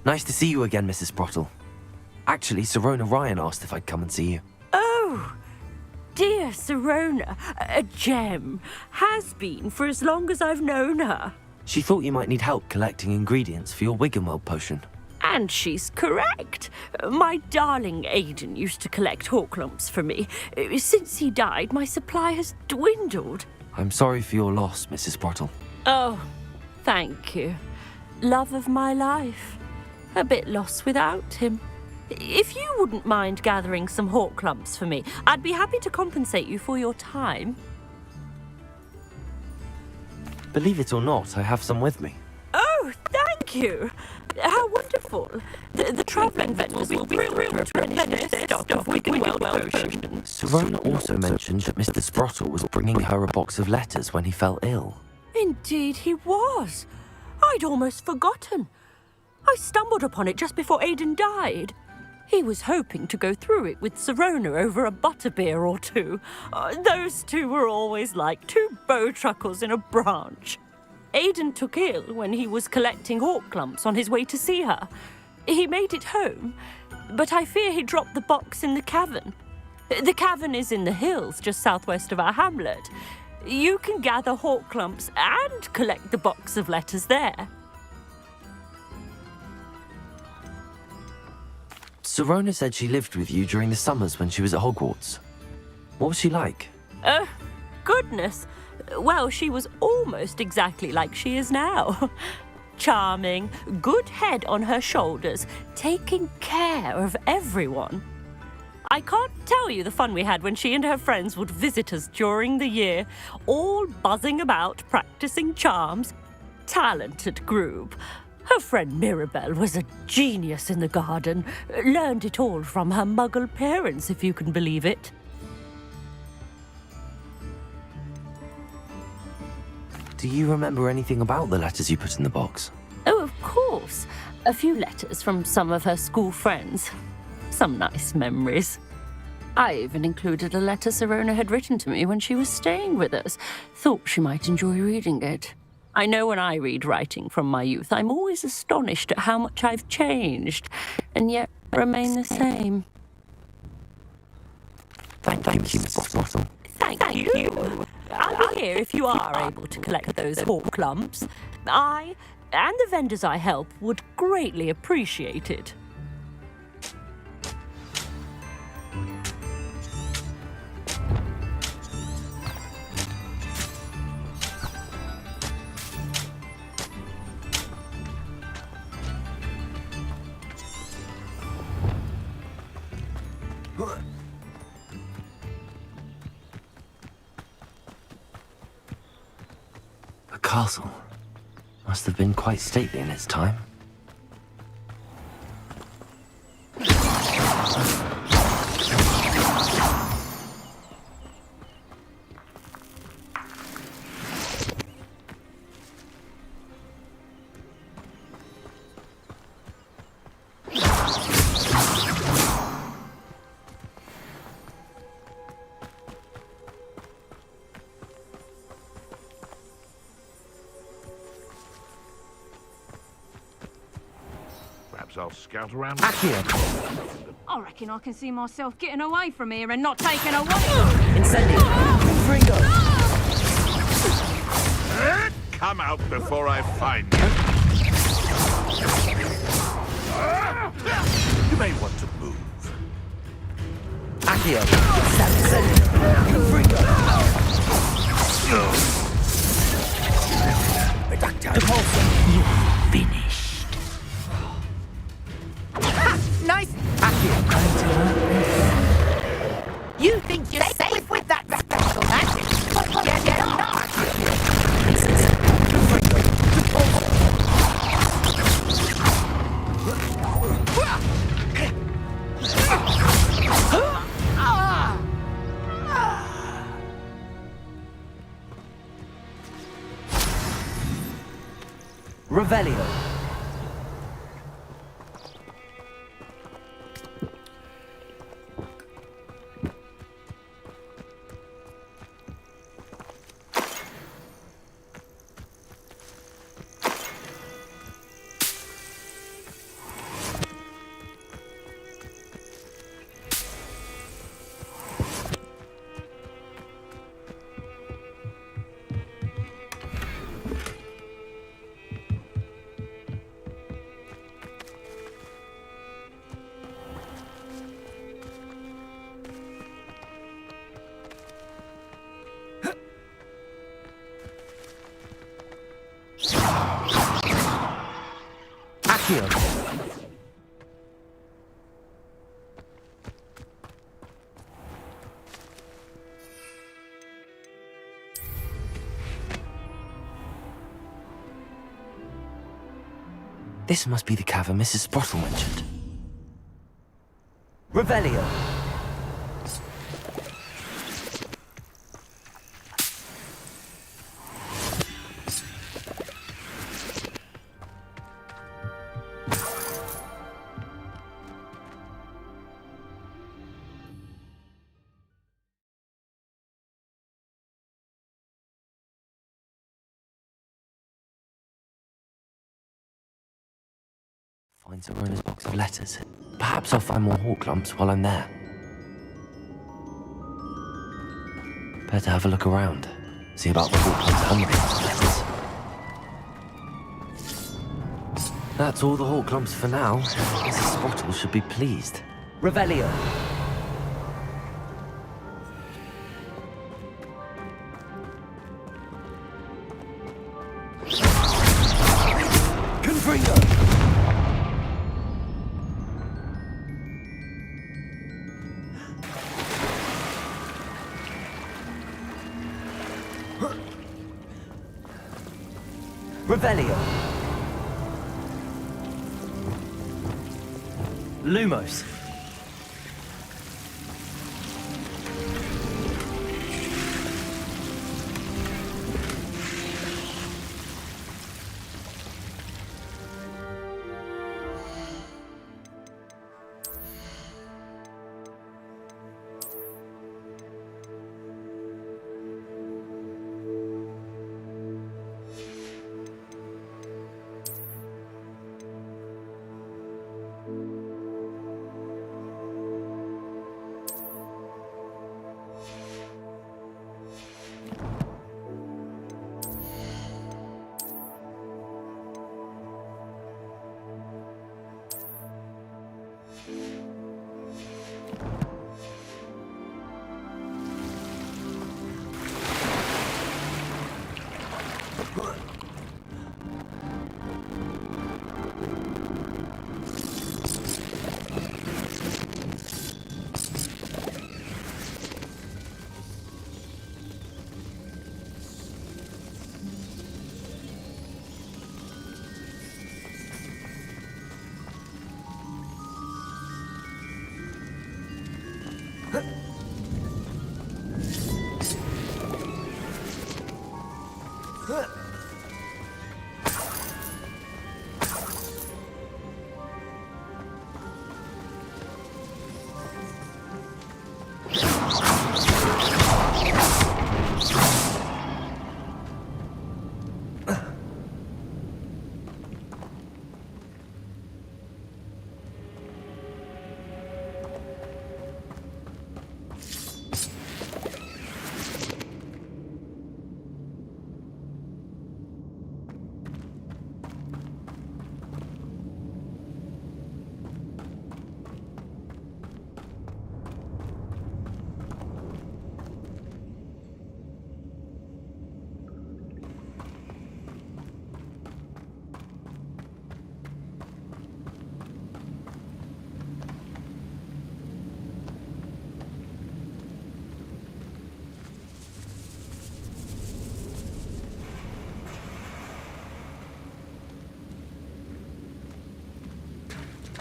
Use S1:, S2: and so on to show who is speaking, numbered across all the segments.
S1: Nice to see you again, Mrs. Sprottle. Actually, Sirona Ryan asked if I'd come and see you.
S2: Oh, dear Sirona, a gem. Has been for as long as I've known her.
S1: She thought you might need help collecting ingredients for your Wiggenweld potion.
S2: And she's correct. My darling Aidan used to collect Horklumps for me. Since he died, my supply has dwindled.
S1: I'm sorry for your loss, Mrs. Sprottle.
S2: Oh, thank you. Love of my life. A bit lost without him. If you wouldn't mind gathering some Horklumps for me, I'd be happy to compensate you for your time.
S1: Believe it or not, I have some with me.
S2: Oh, thank you. How wonderful. The travelling vendors will be thrilled to replenish their stock of Wiggenweld potions.
S1: Sirona also mentioned that Mr. Sprottle was bringing her a box of letters when he fell ill.
S2: Indeed he was. I'd almost forgotten. I stumbled upon it just before Aidan died. He was hoping to go through it with Sirona over a butterbeer or two. Those two were always like two bowtruckles in a branch. Aidan took ill when he was collecting Horklumps on his way to see her. He made it home, but I fear he dropped the box in the cavern. The cavern is in the hills just southwest of our hamlet. You can gather Horklumps and collect the box of letters there.
S1: Sirona said she lived with you during the summers when she was at Hogwarts. What was she like?
S2: Goodness. Well, she was almost exactly like she is now. Charming, good head on her shoulders, taking care of everyone. I can't tell you the fun we had when she and her friends would visit us during the year, all buzzing about, practicing charms. Talented group. Her friend Mirabelle was a genius in the garden. Learned it all from her muggle parents, if you can believe it.
S1: Do you remember anything about the letters you put in the box?
S2: Oh, of course. A few letters from some of her school friends. Some nice memories. I even included a letter Sirona had written to me when she was staying with us. Thought she might enjoy reading it. I know when I read writing from my youth, I'm always astonished at how much I've changed, and yet remain the same.
S1: Thank you, Mrs. Sprottle.
S2: Thank you. I'll be here if you are able to collect those Horklumps. I, and the vendors I help, would greatly appreciate it.
S1: The castle must have been quite stately in its time.
S3: Perhaps I'll scout around.
S1: Accio!
S4: I reckon I can see myself getting away from here and not taken away.
S1: Incendio! Fringo!
S3: Come out before I find you. You may want to move.
S1: Accio! Incendio! Fringo! Repulsor! You're finished.
S5: Nice! You think you're safe with that special magic? Get on!
S1: Revelio! Accio. This must be the cavern Mrs. Sprottle mentioned. Revelio. Find Zerona's box of letters. Perhaps I'll find more hawk lumps while I'm there. Better have a look around. See about the hawk lumps hungry for letters. That's all the hawk lumps for now. Mrs. Sprottle should be pleased. Revelio. Confringo. Revelio. Lumos.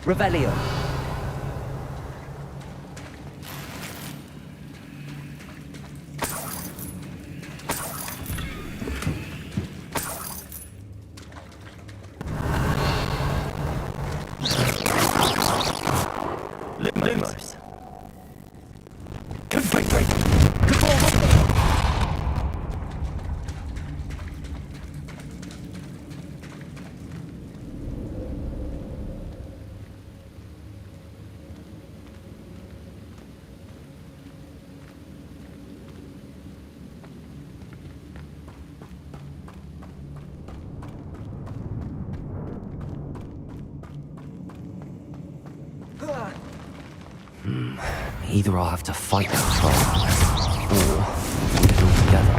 S1: Revelio. Lumos. Confringo. Either I'll have to fight the troll, or we do it together.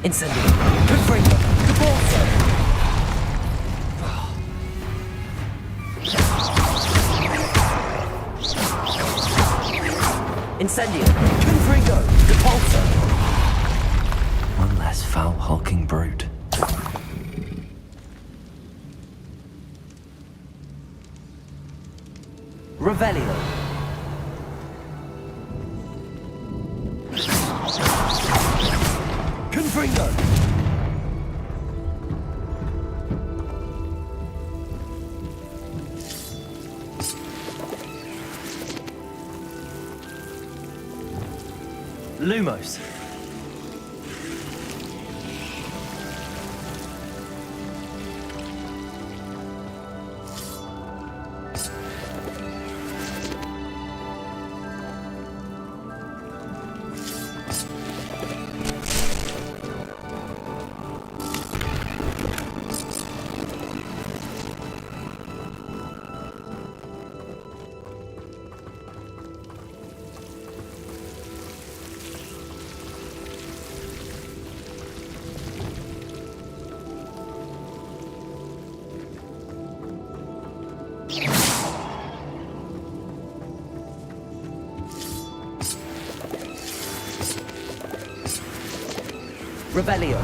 S1: Incendio. Confringo. Cabalso. Incendio. Confringo. Depulso. One less foul hulking brute. Revelio. Confringo. Lumos. Revelio.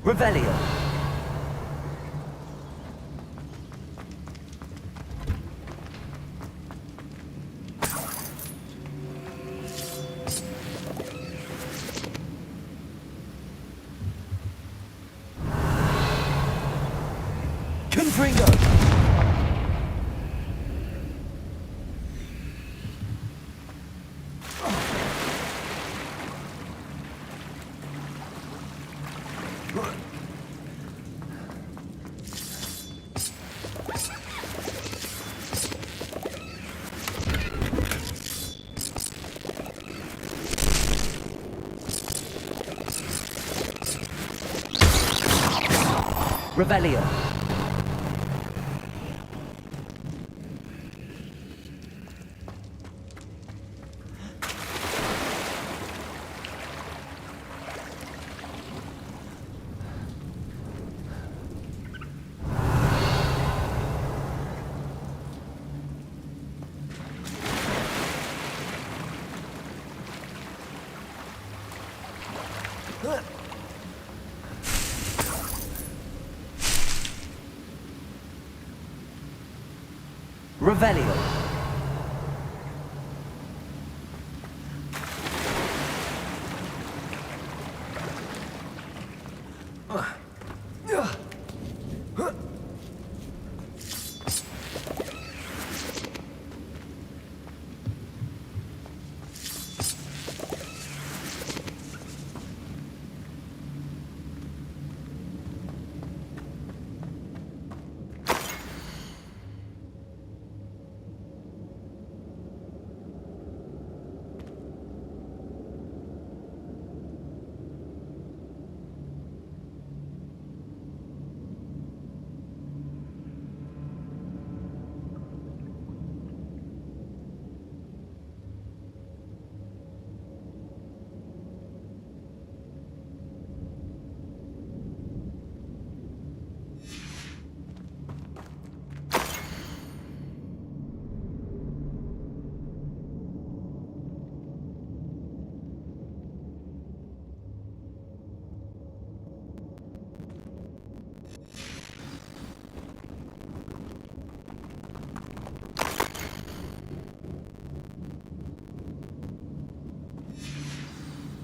S1: Revelio. Confringo. Revelio. Revelio.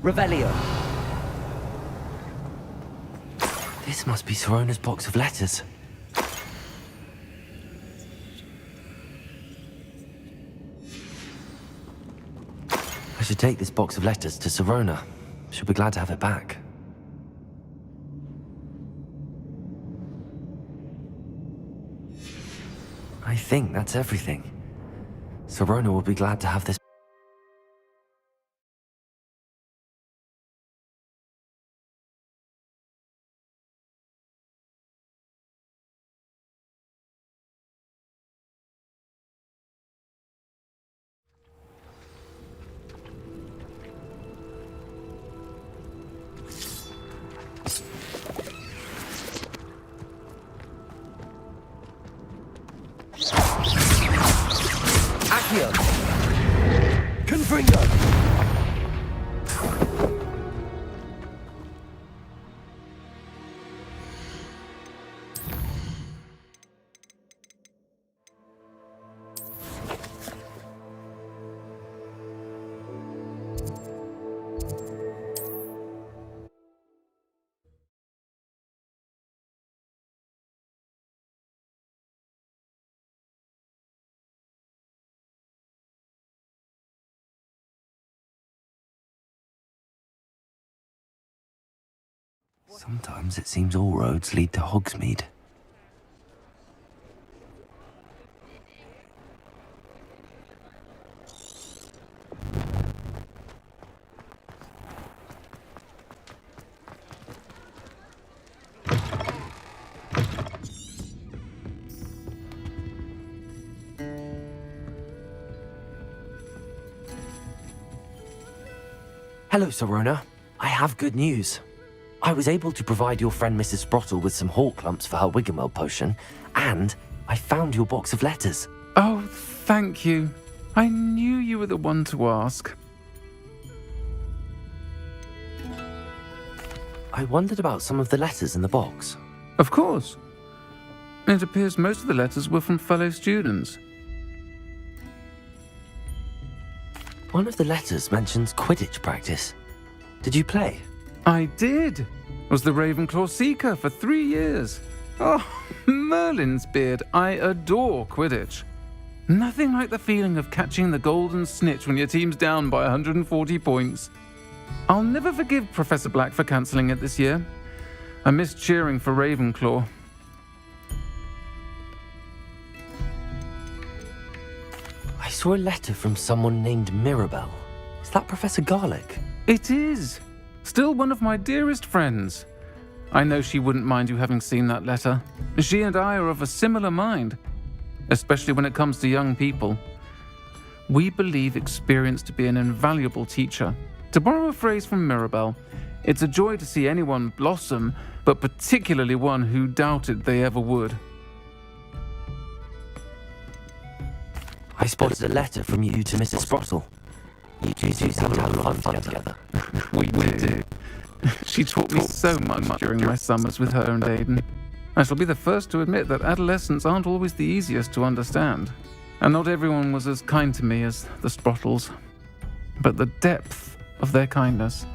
S1: Revelio. This must be Sorona's box of letters. take this box of letters to Sirona. She'll be glad to have it back. I think that's everything. Sirona will be glad to have this. Accio! Confringo! Sometimes it seems all roads lead to Hogsmeade. Hello, Sirona. I have good news. I was able to provide your friend Mrs. Sprottle with some hawk lumps for her Wiggenweld potion, and I found your box of letters.
S6: Oh, thank you. I knew you were the one to ask.
S1: I wondered about some of the letters in the box.
S6: Of course. It appears most of the letters were from fellow students.
S1: One of the letters mentions Quidditch practice. Did you play?
S6: I did. Was the Ravenclaw Seeker for 3 years. Oh, Merlin's beard. I adore Quidditch. Nothing like the feeling of catching the golden snitch when your team's down by 140 points. I'll never forgive Professor Black for cancelling it this year. I missed cheering for Ravenclaw.
S1: I saw a letter from someone named Mirabelle. Is that Professor Garlick?
S6: It is. Still one of my dearest friends. I know she wouldn't mind you having seen that letter. She and I are of a similar mind, especially when it comes to young people. We believe experience to be an invaluable teacher. To borrow a phrase from Mirabelle, it's a joy to see anyone blossom, but particularly one who doubted they ever would.
S1: I spotted a letter from you to Mrs. Sprottle. You two seem to have a lot of fun together.
S6: We do. She taught me so much during my summers with her and Aidan. I shall be the first to admit that adolescents aren't always the easiest to understand, and not everyone was as kind to me as the Sprottles. But the depth of their kindness,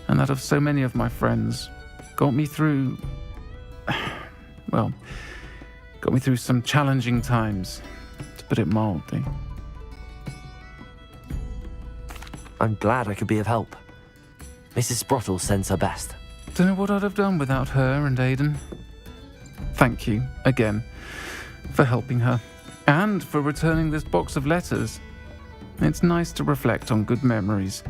S6: and that of so many of my friends, got me through some challenging times, to put it mildly.
S1: I'm glad I could be of help. Mrs. Sprottle sends her best.
S6: Don't know what I'd have done without her and Aidan. Thank you, again, for helping her, and for returning this box of letters. It's nice to reflect on good memories.